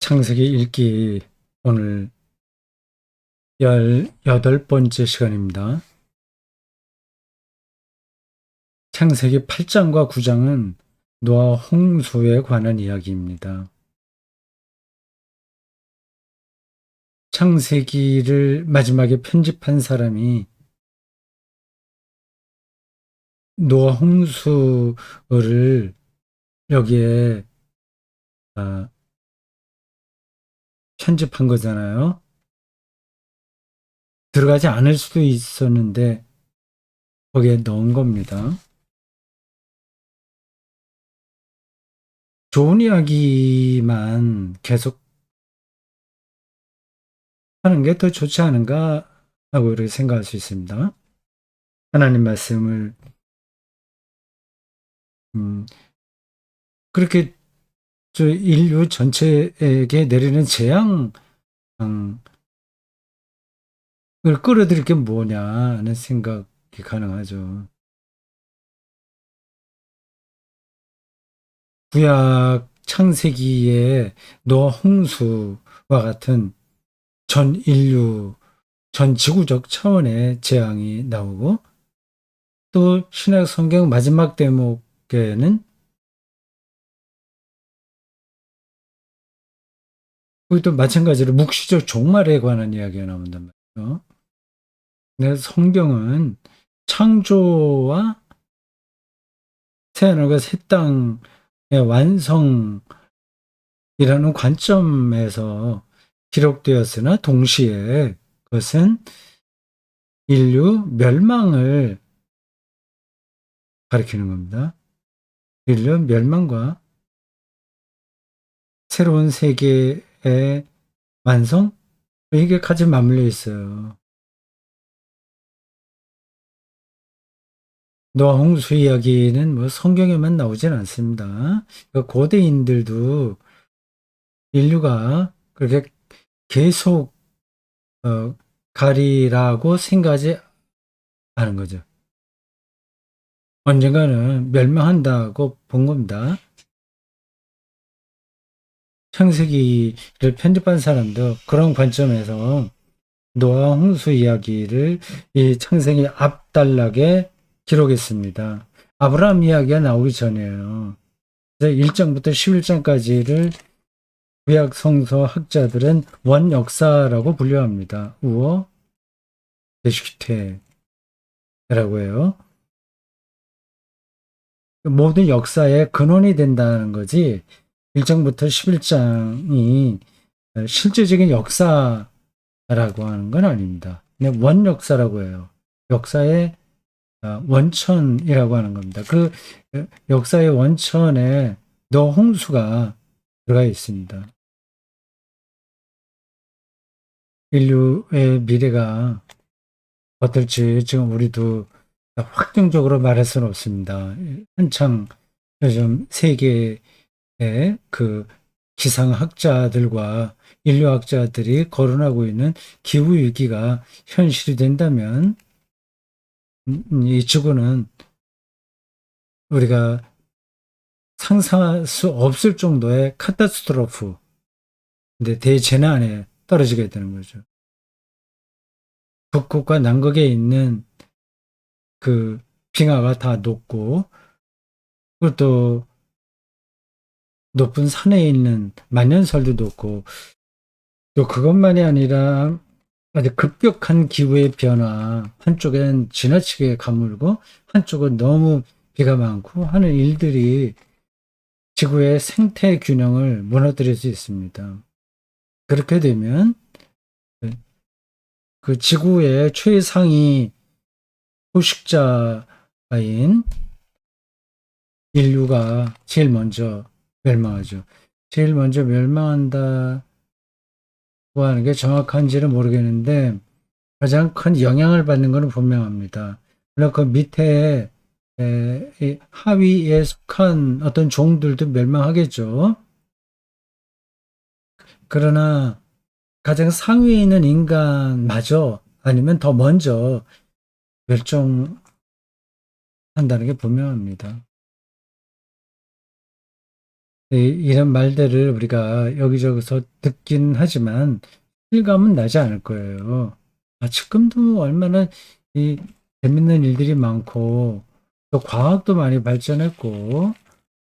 창세기 읽기 오늘 18번째 시간입니다. 창세기 8장과 9장은 노아 홍수에 관한 이야기입니다. 창세기를 마지막에 편집한 사람이 노아 홍수를 여기에 편집한 거잖아요. 들어가지 않을 수도 있었는데 거기에 넣은 겁니다. 좋은 이야기만 계속 하는 게 더 좋지 않은가 하고 이렇게 생각할 수 있습니다. 하나님 말씀을 그렇게 인류 전체에게 내리는 재앙을 끌어들일 게 뭐냐 하는 생각이 가능하죠. 구약 창세기에 노아 홍수와 같은 전 인류, 전 지구적 차원의 재앙이 나오고 또 신약 성경 마지막 대목에는 또 마찬가지로 묵시적 종말에 관한 이야기가 나온단 말이죠. 그래서 성경은 창조와 새하늘과 새 땅의 완성이라는 관점에서 기록되었으나 동시에 그것은 인류 멸망을 가리키는 겁니다. 인류 멸망과 새로운 세계의 완성? 이게 같이 맞물려 있어요. 노아 홍수 이야기는 뭐 성경에만 나오진 않습니다. 고대인들도 인류가 그렇게 계속 가리라고 생각하지 않은 거죠. 언젠가는 멸망한다고 본 겁니다. 창세기를 편집한 사람도 그런 관점에서 노아 홍수 이야기를 이 창세기 앞단락에 기록했습니다. 아브라함 이야기가 나오기 전이에요. 1장부터 11장까지를 구약 성서 학자들은 원역사라고 분류합니다. 우어 데시테라고 해요. 모든 역사의 근원이 된다는 거지 1장부터 11장이 실제적인 역사라고 하는 건 아닙니다. 그냥 원역사라고 해요. 역사의 원천이라고 하는 겁니다. 그 역사의 원천에 노아 홍수가 들어가 있습니다. 인류의 미래가 어떨지 지금 우리도 확정적으로 말할 수는 없습니다. 한창 요즘 세계의 그 기상학자들과 인류학자들이 거론하고 있는 기후위기가 현실이 된다면 이 지구는 우리가 상상할 수 없을 정도의 카타스트로프, 대재난에 떨어지게 되는 거죠. 북극과 남극에 있는 그 빙하가 다 녹고, 그리고 또 높은 산에 있는 만년설도 녹고, 또 그것만이 아니라 아주 급격한 기후의 변화, 한쪽엔 지나치게 가물고, 한쪽은 너무 비가 많고 하는 일들이 지구의 생태 균형을 무너뜨릴 수 있습니다. 그렇게 되면 그 지구의 최상위 포식자인 인류가 제일 먼저 멸망하죠. 제일 먼저 멸망한다고 하는 게 정확한지는 모르겠는데 가장 큰 영향을 받는 것은 분명합니다. 물론 그 밑에 하위에 속한 어떤 종들도 멸망하겠죠. 그러나 가장 상위에 있는 인간마저 아니면 더 먼저 멸종한다는 게 분명합니다. 이런 말들을 우리가 여기저기서 듣긴 하지만 실감은 나지 않을 거예요. 지금도 얼마나 이 재밌는 일들이 많고 또 과학도 많이 발전했고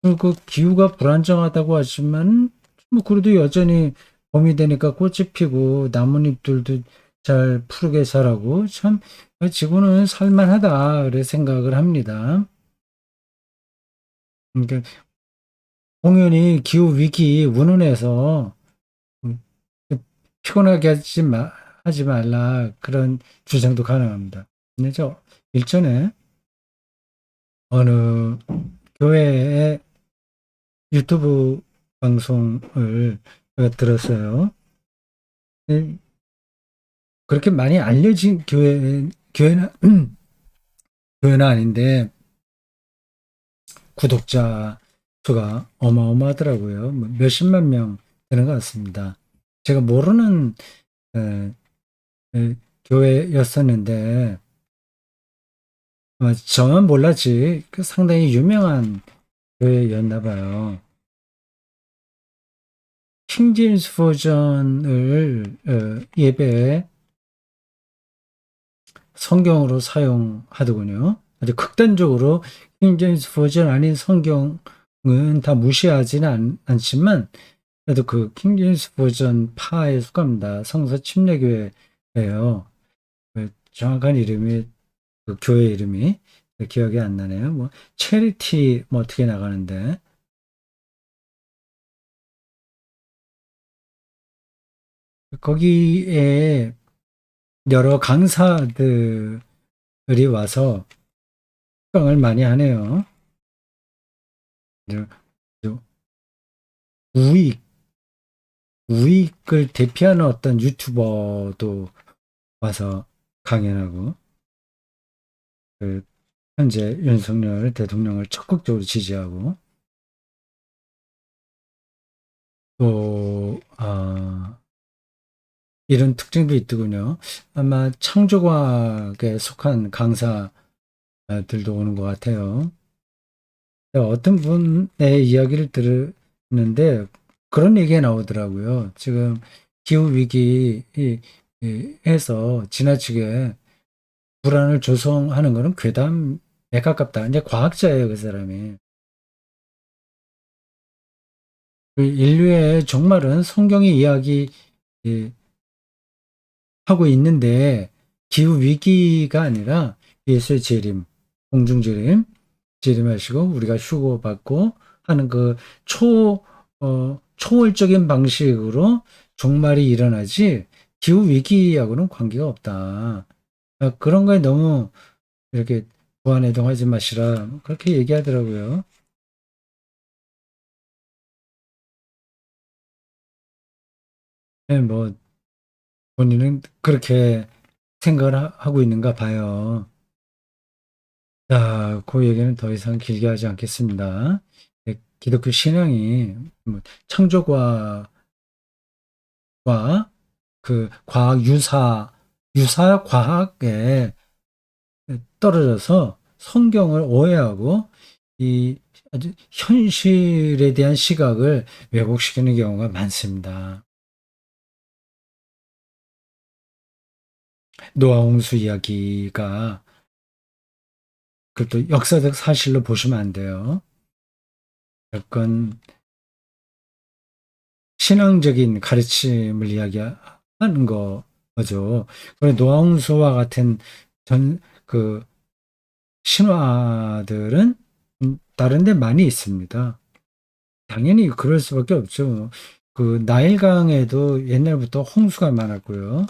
그리고 그 기후가 불안정하다고 하지만 뭐 그래도 여전히 봄이 되니까 꽃이 피고 나뭇잎들도 잘 푸르게 자라고 참 지구는 살만하다 그래 생각을 합니다. 그러니까 공연히 기후 위기 운운해서 음, 피곤하게 하지 말라 그런 주장도 가능합니다. 근데 저 일전에 어느 교회의 유튜브 방송을 제가 들었어요. 네, 그렇게 많이 알려진 교회는 교회는 아닌데 구독자 수가 어마어마하더라고요. 뭐 몇십만 명 되는 것 같습니다. 제가 모르는 에, 교회였었는데 저만 몰랐지 그 상당히 유명한 교회였나 봐요. 킹제임스 버전을 예배에 성경으로 사용하더군요. 아주 극단적으로 킹제임스 버전 아닌 성경은 다 무시하지는 않지만 그래도 그 킹제임스 버전 파에 속합니다. 성서 침례교회예요. 정확한 이름이 그 교회 이름이 기억이 안 나네요. 뭐 체리티 뭐 어떻게 나가는데 거기에 여러 강사들이 와서 수강을 많이 하네요. 우익, 우익을 대표하는 어떤 유튜버도 와서 강연하고 그 현재 윤석열 대통령을 적극적으로 지지하고 또 이런 특징도 있더군요. 아마 창조과학에 속한 강사들도 오는 것 같아요. 어떤 분의 이야기를 들었는데 그런 얘기가 나오더라고요. 지금 기후 위기에서 지나치게 불안을 조성하는 것은 괴담에 가깝다. 이제 과학자예요, 그 사람이. 그 인류의 종말은 성경의 이야기 하고 있는데 기후 위기가 아니라 예수의 재림, 공중 재림하시고 우리가 휴고받고 하는 그 초월적인 방식으로 종말이 일어나지 기후 위기하고는 관계가 없다. 그런 거에 너무 이렇게 무한해동하지 마시라 그렇게 얘기하더라고요. 네, 뭐 본인은 그렇게 생각을 하고 있는가 봐요. 자, 그 얘기는 더 이상 길게 하지 않겠습니다. 기독교 신앙이 뭐 창조과와 그 과학 유사 과학에 떨어져서 성경을 오해하고 이 아주 현실에 대한 시각을 왜곡시키는 경우가 많습니다. 노아 홍수 이야기가 그것도 역사적 사실로 보시면 안 돼요. 약간 신앙적인 가르침을 이야기하는 거죠. 그리고 노아 홍수와 같은 그 신화들은 다른 데 많이 있습니다. 당연히 그럴 수밖에 없죠. 그 나일강에도 옛날부터 홍수가 많았고요.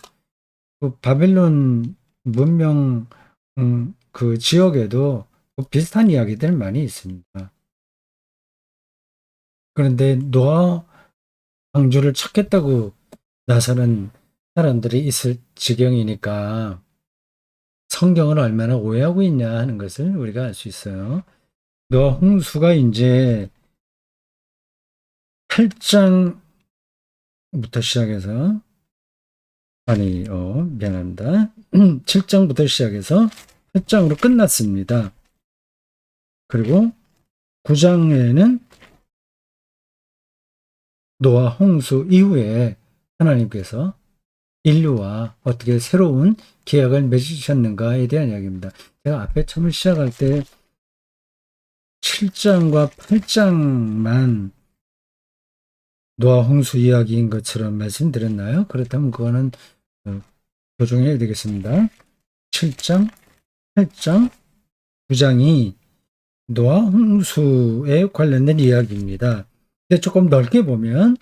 그 바벨론 문명 그 지역에도 뭐 비슷한 이야기들 많이 있습니다. 그런데 노아 방주를 찾겠다고 나서는 사람들이 있을 지경이니까 성경을 얼마나 오해하고 있냐 하는 것을 우리가 알 수 있어요. 노아 홍수가 이제 8장부터 시작해서 미안합니다. 7장부터 시작해서 8장으로 끝났습니다. 그리고 9장에는 노아 홍수 이후에 하나님께서 인류와 어떻게 새로운 계약을 맺으셨는가에 대한 이야기입니다. 제가 앞에 처음 시작할 때 7장과 8장만 노아 홍수 이야기인 것처럼 말씀드렸나요? 그렇다면 그거는 교정해야 되겠습니다. 7장, 8장, 9장이 노아 홍수에 관련된 이야기입니다. 근데 조금 넓게 보면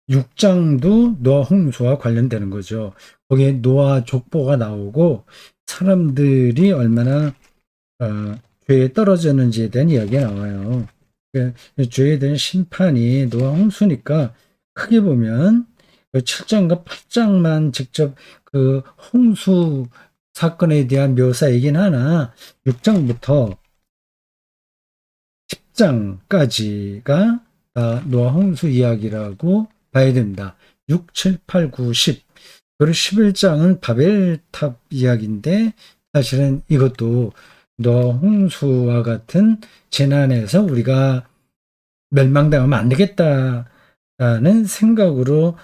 6장도 노아 홍수와 관련되는 거죠. 거기에 노아 족보가 나오고 사람들이 얼마나 죄에 떨어졌는지에 대한 이야기가 나와요. 죄에 대한 심판이 노아 홍수니까 크게 보면 7장과 8장만 직접 그 홍수 사건에 대한 묘사이긴 하나 6장부터 10장까지가 노아 홍수 이야기라고 봐야 됩니다. 6, 7, 8, 9, 10. 그리고 11장은 바벨탑 이야기인데 사실은 이것도 노아 홍수와 같은 재난에서 우리가 멸망당하면 안 되겠다라는 생각으로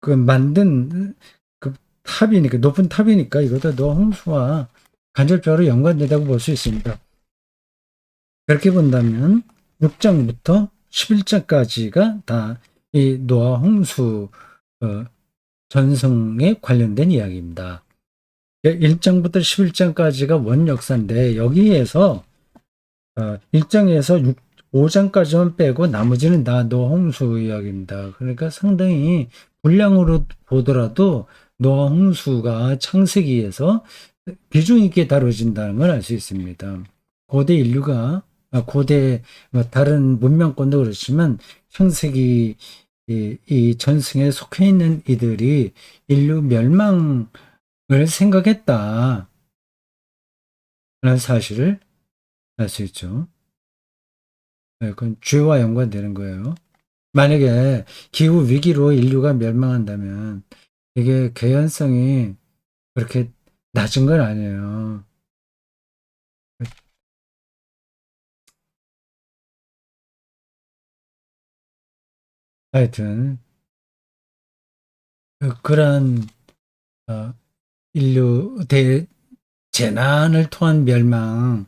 그 만든 그 탑이니까 높은 탑이니까 이것도 노아 홍수와 간접적으로 연관되다고 볼 수 있습니다. 그렇게 본다면 6장부터 11장까지가 다 이 노아 홍수 전승에 관련된 이야기입니다. 1장부터 11장까지가 원역사인데 여기에서 1장에서 5장까지만 빼고 나머지는 다 노아 홍수 이야기입니다. 그러니까 상당히 분량으로 보더라도 노아 홍수가 창세기에서 비중 있게 다뤄진다는 걸 알 수 있습니다. 고대 인류가 고대 다른 문명권도 그렇지만 창세기 이 전승에 속해 있는 이들이 인류 멸망을 생각했다 라는 사실을 알 수 있죠. 그건 죄와 연관되는 거예요. 만약에 기후 위기로 인류가 멸망한다면 이게 개연성이 그렇게 낮은 건 아니에요. 하여튼 그러한 인류 재난을 통한 멸망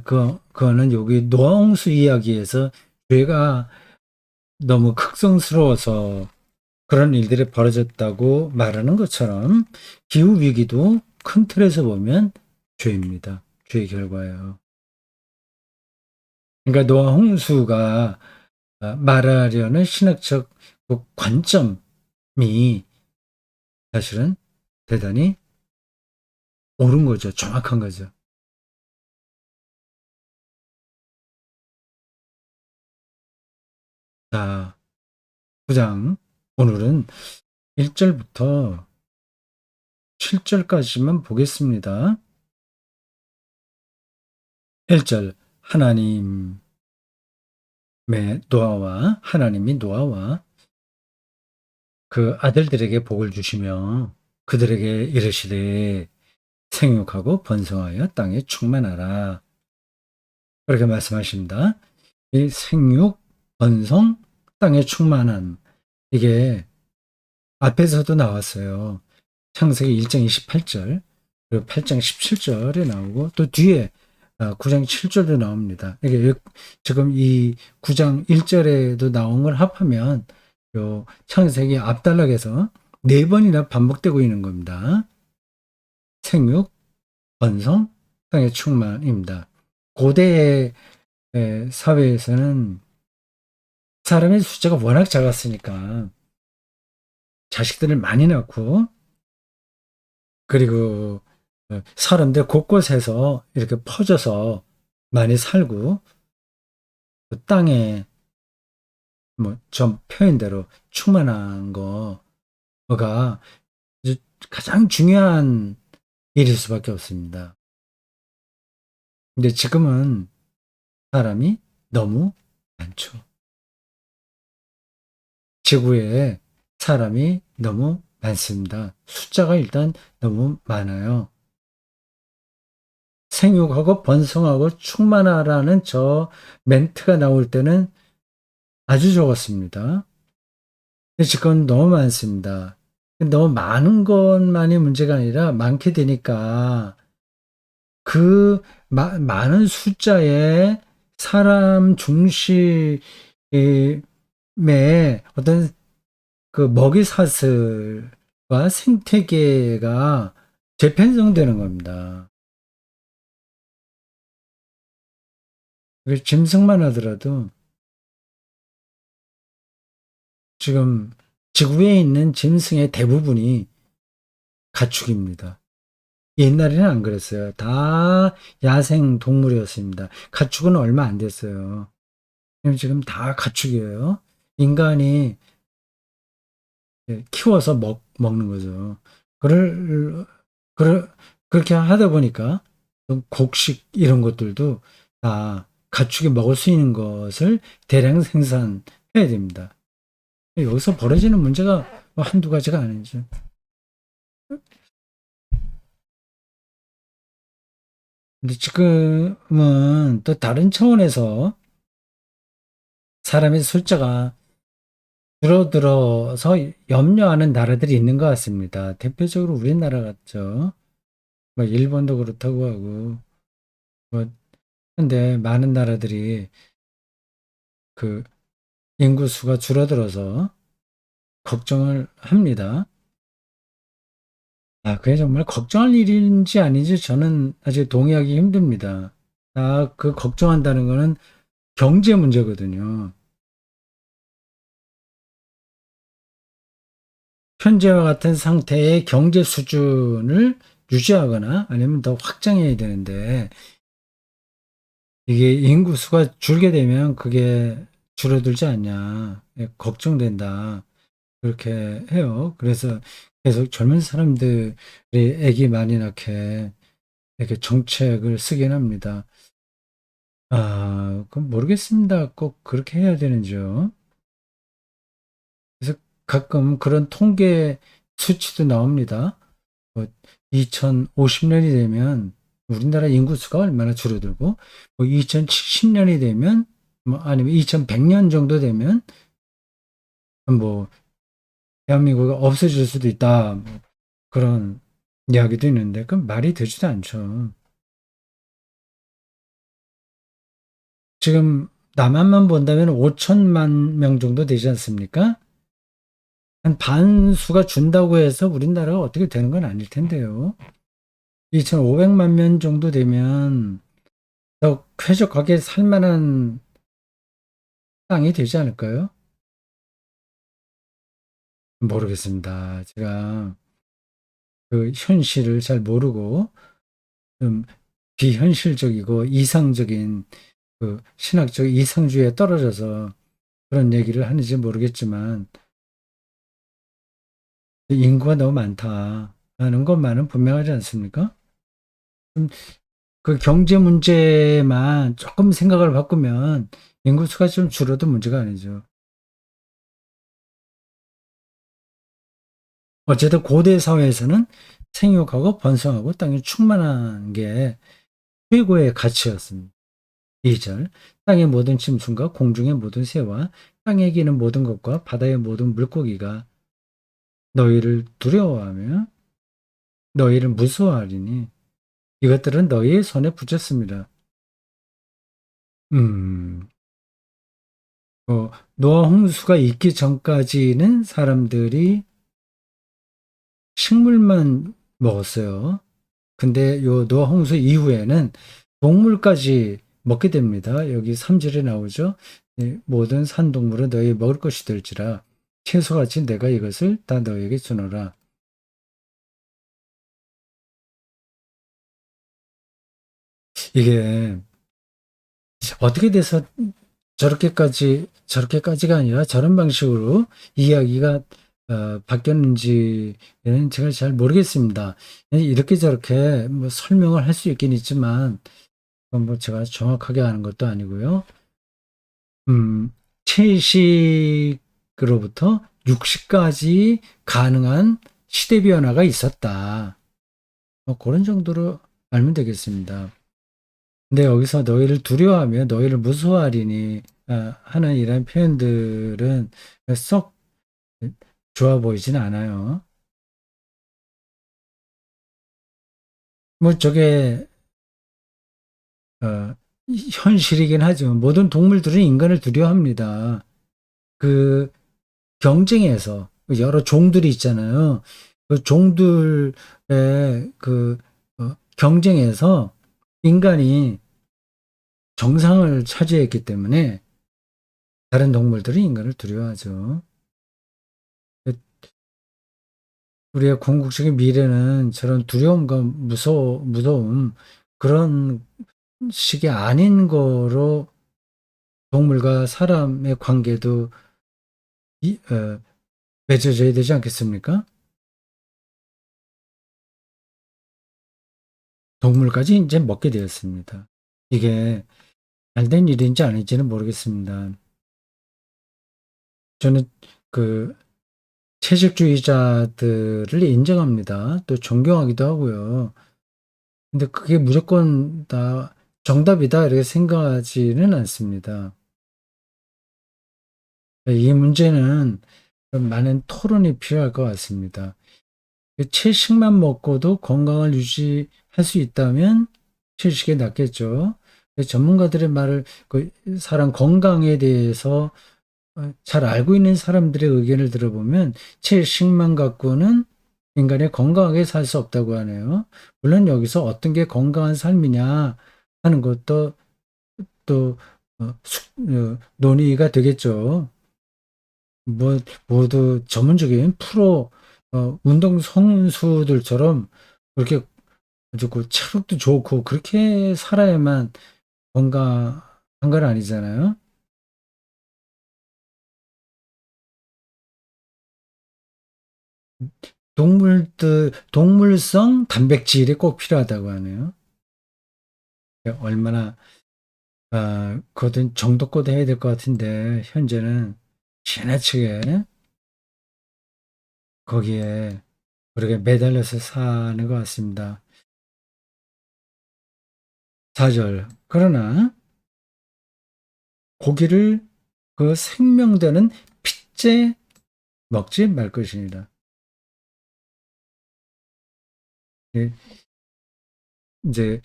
그거는 여기 노아홍수 이야기에서 죄가 너무 극성스러워서 그런 일들이 벌어졌다고 말하는 것처럼 기후 위기도 큰 틀에서 보면 죄입니다. 죄의 결과예요. 그러니까 노아 홍수가 말하려는 신학적 그 관점이 사실은 대단히 옳은 거죠. 정확한 거죠. 자, 9장 오늘은 1절부터 7절까지만 보겠습니다. 1절 하나님이 노아와 그 아들들에게 복을 주시며 그들에게 이르시되 생육하고 번성하여 땅에 충만하라. 그렇게 말씀하십니다. 이 생육, 번성, 땅에 충만함 이게 앞에서도 나왔어요. 창세기 1장 28절 그리고 8장 17절에 나오고 또 뒤에 9장 7절도 나옵니다. 이게 지금 이 9장 1절에도 나온 걸 합하면 요 창세기 앞단락에서 4번이나 반복되고 있는 겁니다. 생육, 번성, 땅의 충만입니다. 고대 사회에서는 사람의 숫자가 워낙 작았으니까 자식들을 많이 낳고 그리고 사람들 곳곳에서 이렇게 퍼져서 많이 살고 그 땅에 뭐 전 표현대로 충만한 거가 가장 중요한 일일 수밖에 없습니다. 근데 지금은 사람이 너무 많죠. 지구에 사람이 너무 많습니다. 숫자가 일단 너무 많아요. 생육하고 번성하고 충만하라는 저 멘트가 나올 때는 아주 적었습니다. 근데 지금 너무 많습니다. 너무 많은 것만이 문제가 아니라 많게 되니까 그 많은 숫자의 사람 중심의 어떤 그 먹이사슬과 생태계가 재편성되는 겁니다. 짐승만 하더라도 지금 지구에 있는 짐승의 대부분이 가축입니다. 옛날에는 안 그랬어요. 다 야생 동물이었습니다. 가축은 얼마 안 됐어요. 지금 다 가축이에요. 인간이 키워서 먹는 거죠. 그를, 그렇게 하다 보니까 곡식 이런 것들도 다 가축이 먹을 수 있는 것을 대량 생산해야 됩니다. 여기서 벌어지는 문제가 뭐 한두 가지가 아니죠. 근데 지금은 또 다른 차원에서 사람의 숫자가 줄어들어서 염려하는 나라들이 있는 것 같습니다. 대표적으로 우리나라 같죠. 뭐 일본도 그렇다고 하고, 뭐 근데 많은 나라들이 그 인구 수가 줄어들어서 걱정을 합니다. 그게 정말 걱정할 일인지 아닌지 저는 아직 동의하기 힘듭니다. 그 걱정한다는 거는 경제 문제거든요. 현재와 같은 상태의 경제 수준을 유지하거나 아니면 더 확장해야 되는데 이게 인구수가 줄게 되면 그게 줄어들지 않냐. 걱정된다. 그렇게 해요. 그래서 계속 젊은 사람들이 아기 많이 낳게 이렇게 정책을 쓰긴 합니다. 그럼 모르겠습니다. 꼭 그렇게 해야 되는지요. 그래서 가끔 그런 통계 수치도 나옵니다. 뭐 2050년이 되면 우리나라 인구수가 얼마나 줄어들고, 뭐 2070년이 되면, 뭐 아니면 2100년 정도 되면, 뭐 대한민국이 없어질 수도 있다. 뭐 그런 이야기도 있는데, 그건 말이 되지도 않죠. 지금 남한만 본다면 5천만 명 정도 되지 않습니까? 한 반수가 준다고 해서 우리나라가 어떻게 되는 건 아닐 텐데요. 2,500만 명 정도 되면 더 쾌적하게 살 만한 땅이 되지 않을까요? 모르겠습니다. 제가 그 현실을 잘 모르고 좀 비현실적이고 이상적인 그 신학적 이상주의에 떨어져서 그런 얘기를 하는지 모르겠지만 인구가 너무 많다 하는 것만은 분명하지 않습니까? 그 경제 문제만 조금 생각을 바꾸면 인구수가 좀 줄어도 문제가 아니죠. 어쨌든 고대 사회에서는 생육하고 번성하고 땅이 충만한 게 최고의 가치였습니다. 2절 땅의 모든 짐승과 공중의 모든 새와 땅에 기는 모든 것과 바다의 모든 물고기가 너희를 두려워하며 너희를 무서워하리니 이것들은 너희의 손에 붙였습니다. 음, 노아 홍수가 있기 전까지는 사람들이 식물만 먹었어요. 근데 요 노아 홍수 이후에는 동물까지 먹게 됩니다. 여기 3절에 나오죠. 모든 산동물은 너희 먹을 것이 될지라 채소같이 내가 이것을 다 너에게 주노라. 이게 어떻게 돼서 저렇게까지가 아니라 저런 방식으로 이야기가 바뀌었는지는 제가 잘 모르겠습니다. 이렇게 저렇게 뭐 설명을 할 수 있긴 있지만 그건 뭐 제가 정확하게 아는 것도 아니고요. 채식으로부터 육식까지 가능한 시대 변화가 있었다. 뭐 그런 정도로 알면 되겠습니다. 근데 여기서 너희를 두려워하며 너희를 무서워하리니 하는 이런 표현들은 썩 좋아 보이진 않아요. 뭐 저게 어, 현실이긴 하죠. 모든 동물들은 인간을 두려워합니다. 그 경쟁에서 여러 종들이 있잖아요. 그 종들의 그 경쟁에서 인간이 정상을 차지했기 때문에 다른 동물들은 인간을 두려워하죠. 우리의 궁극적인 미래는 저런 두려움과 무서움, 그런 식이 아닌 거로 동물과 사람의 관계도 이, 어, 맺어져야 되지 않겠습니까? 동물까지 이제 먹게 되었습니다. 이게 잘된 일인지 아닌지는 모르겠습니다. 저는 그 채식주의자들을 인정합니다. 또 존경하기도 하고요. 근데 그게 무조건 다 정답이다 이렇게 생각하지는 않습니다. 이 문제는 많은 토론이 필요할 것 같습니다. 채식만 먹고도 건강을 유지할 수 있다면 채식이 낫겠죠. 전문가들의 말을 사람 건강에 대해서 잘 알고 있는 사람들의 의견을 들어보면 채식만 갖고는 인간이 건강하게 살 수 없다고 하네요. 물론 여기서 어떤 게 건강한 삶이냐 하는 것도 또 논의가 되겠죠. 뭐 모두 전문적인 프로 운동 선수들처럼 그렇게 아주 체력도 좋고 그렇게 살아야만 건강한 건 아니잖아요. 동물성 단백질이 꼭 필요하다고 하네요. 얼마나 그것은 정도껏 해야 될 것 같은데 현재는 지나치게 거기에 그렇게 매달려서 사는 것 같습니다. 4절. 그러나 고기를 그 생명되는 핏째 먹지 말 것이니라. 예, 이제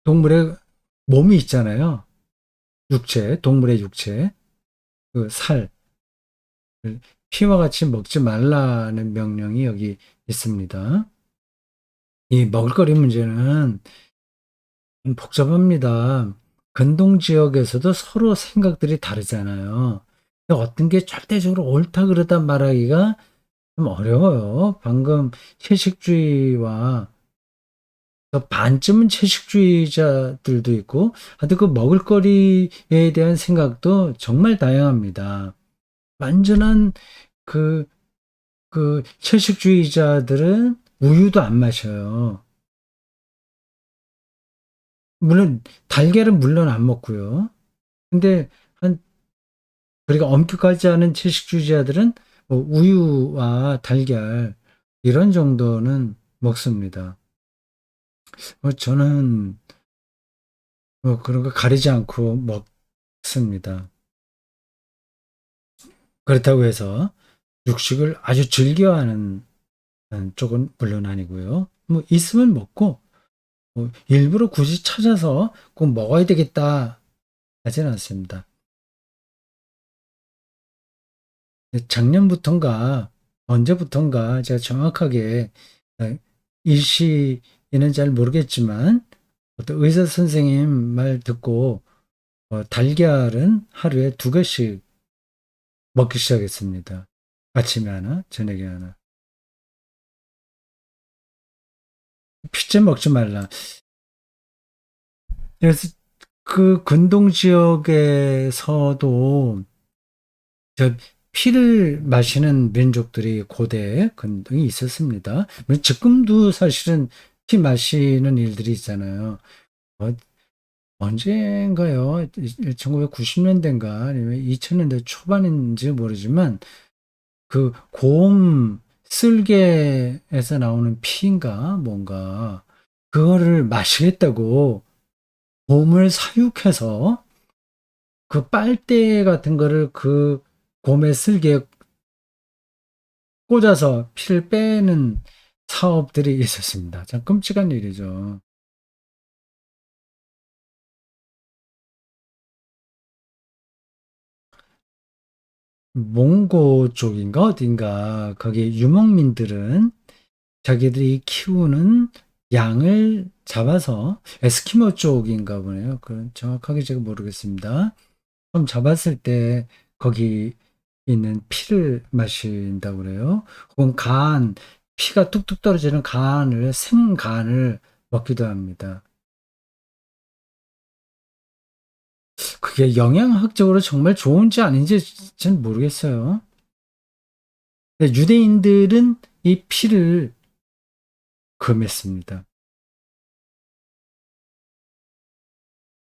동물의 몸이 있잖아요. 동물의 육체, 그 살, 피와 같이 먹지 말라는 명령이 여기 있습니다. 이 먹을거리 문제는 복잡합니다. 근동 지역에서도 서로 생각들이 다르잖아요. 어떤 게 절대적으로 옳다 그르다 말하기가 좀 어려워요. 방금 채식주의와 또 반쯤은 채식주의자들도 있고, 하여튼 그 먹을거리에 대한 생각도 정말 다양합니다. 완전한 그, 그 채식주의자들은 우유도 안 마셔요. 물론, 달걀은 물론 안 먹고요. 근데 그러니까 엄격하지 않은 채식주의자들은 뭐 우유와 달걀, 이런 정도는 먹습니다. 저는 뭐 그런 거 가리지 않고 먹습니다. 그렇다고 해서 육식을 아주 즐겨하는 쪽은 물론 아니고요. 뭐 있으면 먹고 뭐 일부러 굳이 찾아서 꼭 먹어야 되겠다 하지는 않습니다. 작년부턴가 언제부턴가 제가 정확하게 어, 일시에는 잘 모르겠지만 어떤 의사 선생님 말 듣고 달걀은 하루에 2개씩 먹기 시작했습니다. 아침에 하나, 저녁에 하나. 피째 먹지 말라. 그래서 그 근동 지역에서도 저 피를 마시는 민족들이 고대 근동이 있었습니다. 지금도 사실은 피 마시는 일들이 있잖아요. 어, 언젠가요? 1990년대인가 아니면 2000년대 초반인지 모르지만 그 곰 쓸개에서 나오는 피인가 뭔가 그거를 마시겠다고 곰을 사육해서 그 빨대 같은 거를 그 곰의 슬개에 꽂아서 피를 빼는 사업들이 있었습니다. 참 끔찍한 일이죠. 몽고 쪽인가 어딘가 거기 유목민들은 자기들이 키우는 양을 잡아서 에스키모 쪽인가 보네요. 그 정확하게 제가 모르겠습니다. 처음 잡았을 때 거기 있는 피를 마신다고 그래요. 혹은 피가 뚝뚝 떨어지는 생간을 먹기도 합니다. 그게 영양학적으로 정말 좋은지 아닌지 잘 모르겠어요. 근데 유대인들은 이 피를 금했습니다.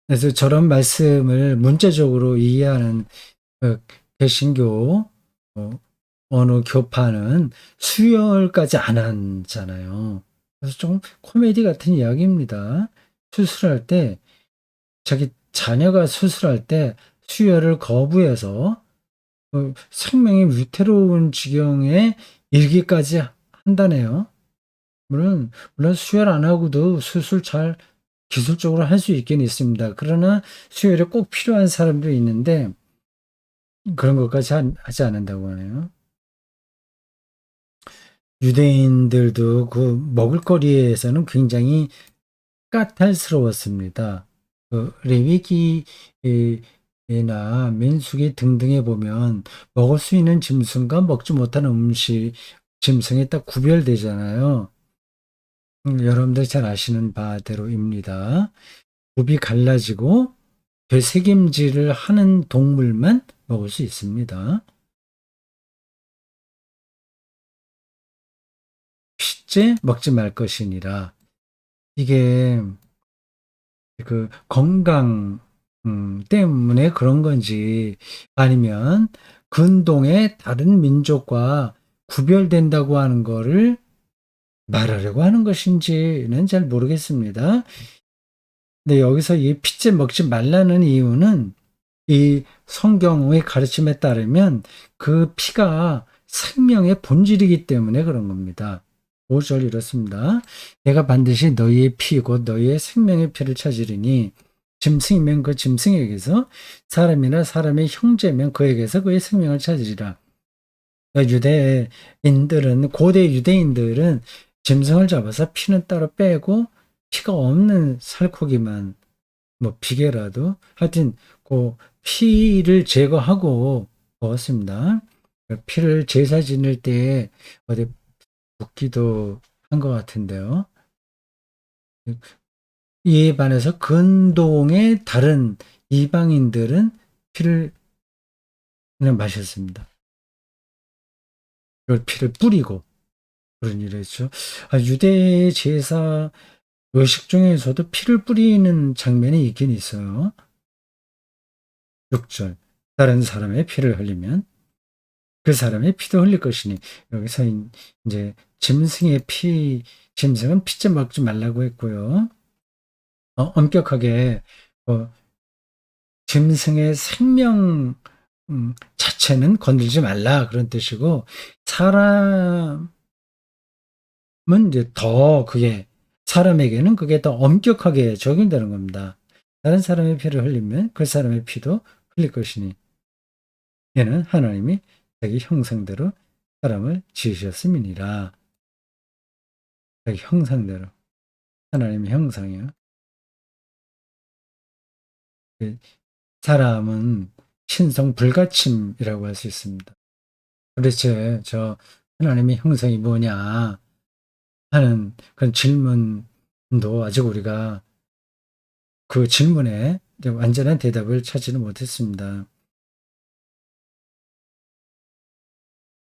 그래서 저런 말씀을 문자적으로 이해하는 그 개신교 어, 어느 교파는 수혈까지 안 하잖아요. 그래서 좀 코미디 같은 이야기입니다. 수술할 때 자기 자녀가 수술할 때 수혈을 거부해서 생명이 위태로운 지경에 이르기까지 한다네요. 물론 수혈 안 하고도 수술 잘 기술적으로 할 수 있긴 있습니다. 그러나 수혈이 꼭 필요한 사람도 있는데 그런 것까지 하지 않는다고 하네요. 유대인들도 그 먹을거리에서는 굉장히 까탈스러웠습니다. 그 레위기나 민수기 등등에 보면 먹을 수 있는 짐승과 먹지 못하는 짐승이 딱 구별되잖아요. 여러분들 잘 아시는 바대로입니다. 굽이 갈라지고 되새김질을 하는 동물만 먹을 수 있습니다. 핏째 먹지 말 것이니라. 이게 그 건강 때문에 그런 건지 아니면 근동의 다른 민족과 구별된다고 하는 거를 말하려고 하는 것인지는 잘 모르겠습니다. 근데 여기서 이 핏째 먹지 말라는 이유는 이 성경의 가르침에 따르면 그 피가 생명의 본질이기 때문에 그런 겁니다. 5절 이렇습니다. 내가 반드시 너희의 피 곧 너희의 생명의 피를 찾으리니 짐승이면 그 짐승에게서 사람이나 사람의 형제면 그에게서 그의 생명을 찾으리라. 고대 유대인들은 짐승을 잡아서 피는 따로 빼고 피가 없는 살코기만 뭐 비계라도 하여튼 그 피를 제거하고 먹었습니다. 피를 제사 지낼 때 어디 붓기도 한 것 같은데요. 이에 반해서 근동의 다른 이방인들은 피를 그냥 마셨습니다. 그 피를 뿌리고 그런 일을 했죠. 유대 제사 의식 중에서도 피를 뿌리는 장면이 있긴 있어요. 6절. 다른 사람의 피를 흘리면 그 사람의 피도 흘릴 것이니 여기서 이제 짐승은 피째 먹지 말라고 했고요. 엄격하게 어, 짐승의 생명 자체는 건들지 말라 그런 뜻이고 사람은 이제 더 그게 사람에게는 그게 더 엄격하게 적용되는 겁니다. 다른 사람의 피를 흘리면 그 사람의 피도 흘릴 것이니 얘는 하나님이 자기 형상대로 사람을 지으셨음이니라. 자기 형상대로 하나님의 형상이요. 그 사람은 신성 불가침이라고 할 수 있습니다. 도대체 저 하나님의 형상이 뭐냐 하는 그런 질문도 아직 우리가 그 질문에 완전한 대답을 찾지는 못했습니다.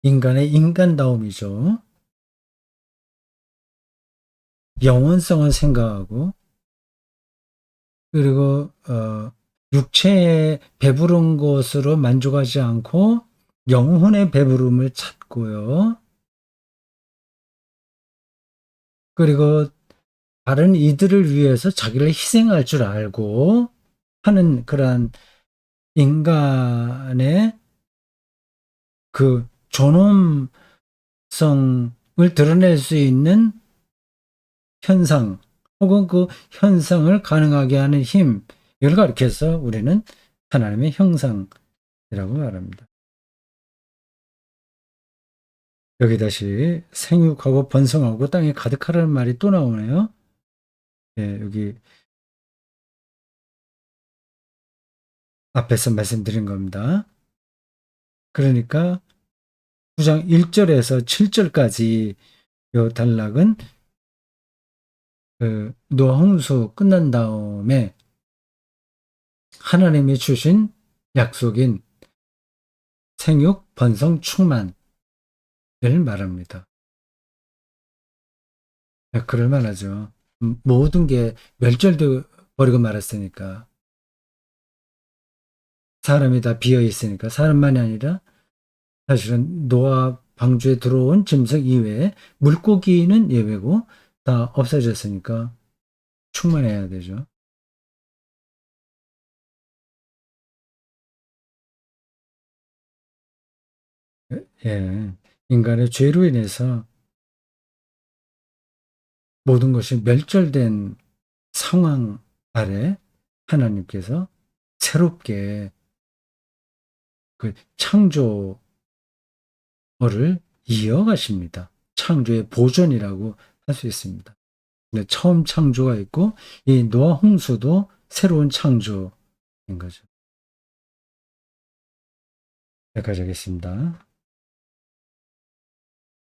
인간의 인간다움이죠. 영원성을 생각하고 그리고 육체의 배부른 것으로 만족하지 않고 영혼의 배부름을 찾고요. 그리고 다른 이들을 위해서 자기를 희생할 줄 알고 하는 그러한 인간의 그 존엄성을 드러낼 수 있는 현상 혹은 그 현상을 가능하게 하는 힘, 이걸 가리켜서 우리는 하나님의 형상이라고 말합니다. 여기 다시 생육하고 번성하고 땅에 가득하라는 말이 또 나오네요. 예, 여기 앞에서 말씀드린 겁니다. 그러니까 9장 1절에서 7절까지 요 단락은 그 노아 홍수 끝난 다음에 하나님이 주신 약속인 생육, 번성, 충만을 말합니다. 그럴 만하죠. 모든 게 멸절돼 버리고 말았으니까. 사람이 다 비어 있으니까. 사람만이 아니라 사실은 노아 방주에 들어온 짐승 이외에 물고기는 예외고 다 없어졌으니까 충만해야 되죠. 예. 인간의 죄로 인해서 모든 것이 멸절된 상황 아래 하나님께서 새롭게 그 창조를 이어가십니다. 창조의 보존이라고 할 수 있습니다. 근데 처음 창조가 있고 이 노아 홍수도 새로운 창조인 거죠. 여기까지 하겠습니다.